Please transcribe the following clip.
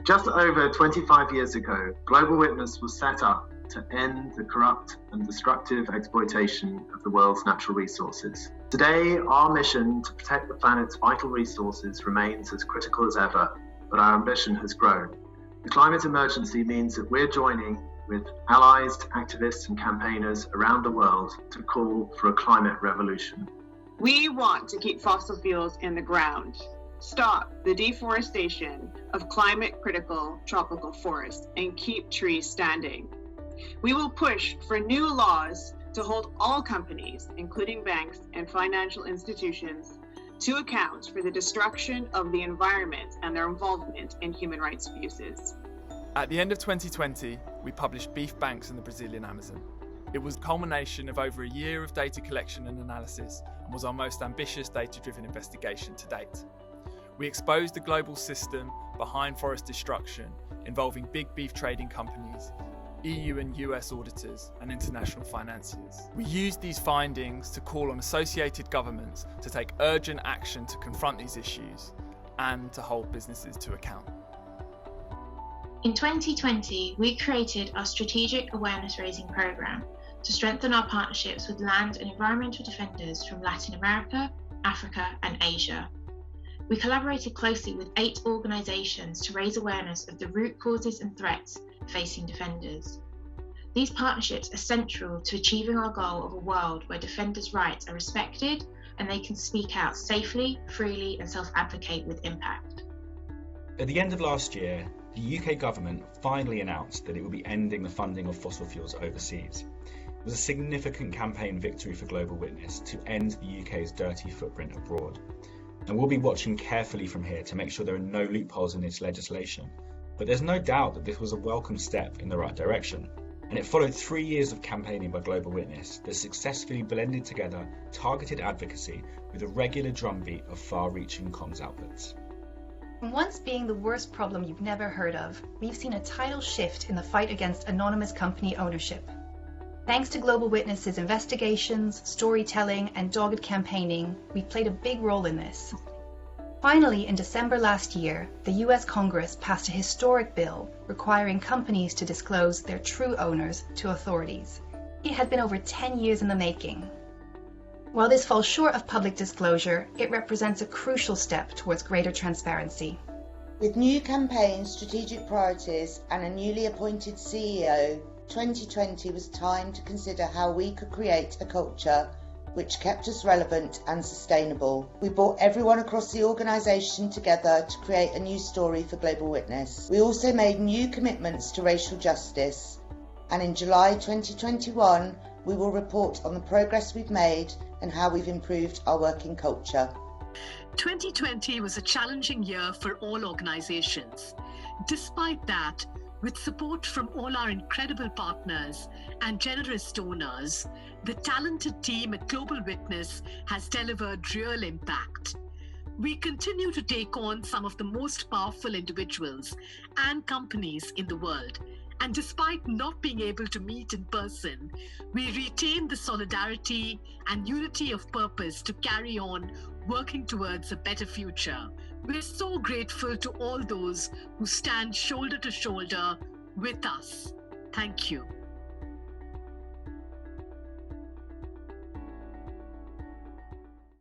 Just over 25 years ago, Global Witness was set up to end the corrupt and destructive exploitation of the world's natural resources. Today, our mission to protect the planet's vital resources remains as critical as ever, but our ambition has grown. The climate emergency means that we're joining with allies, activists and campaigners around the world to call for a climate revolution. We want to keep fossil fuels in the ground, stop the deforestation of climate-critical tropical forests, and keep trees standing. We will push for new laws to hold all companies, including banks and financial institutions, to account for the destruction of the environment and their involvement in human rights abuses. At the end of 2020, we published Beef Banks in the Brazilian Amazon. It was the culmination of over a year of data collection and analysis and was our most ambitious data-driven investigation to date. We exposed the global system behind forest destruction, involving big beef trading companies, EU and US auditors, and international financiers. We used these findings to call on associated governments to take urgent action to confront these issues and to hold businesses to account. In 2020, we created our Strategic Awareness Raising Programme to strengthen our partnerships with land and environmental defenders from Latin America, Africa, and Asia. We collaborated closely with 8 organisations to raise awareness of the root causes and threats facing defenders. These partnerships are central to achieving our goal of a world where defenders' rights are respected and they can speak out safely, freely, and self-advocate with impact. At the end of last year, the UK government finally announced that it would be ending the funding of fossil fuels overseas. It was a significant campaign victory for Global Witness to end the UK's dirty footprint abroad. And we'll be watching carefully from here to make sure there are no loopholes in this legislation. But there's no doubt that this was a welcome step in the right direction. And it followed 3 years of campaigning by Global Witness that successfully blended together targeted advocacy with a regular drumbeat of far-reaching comms outputs. From once being the worst problem you've never heard of, we've seen a tidal shift in the fight against anonymous company ownership. Thanks to Global Witness's investigations, storytelling, and dogged campaigning, we've played a big role in this. Finally, in December last year, the US Congress passed a historic bill requiring companies to disclose their true owners to authorities. It had been over 10 years in the making. While this falls short of public disclosure, it represents a crucial step towards greater transparency. With new campaigns, strategic priorities, and a newly appointed CEO, 2020 was time to consider how we could create a culture which kept us relevant and sustainable. We brought everyone across the organisation together to create a new story for Global Witness. We also made new commitments to racial justice, and in July 2021 we will report on the progress we've made and how we've improved our working culture. 2020 was a challenging year for all organisations. Despite that, with support from all our incredible partners and generous donors, the talented team at Global Witness has delivered real impact. We continue to take on some of the most powerful individuals and companies in the world. And despite not being able to meet in person, we retain the solidarity and unity of purpose to carry on working towards a better future. We're so grateful to all those who stand shoulder to shoulder with us. Thank you.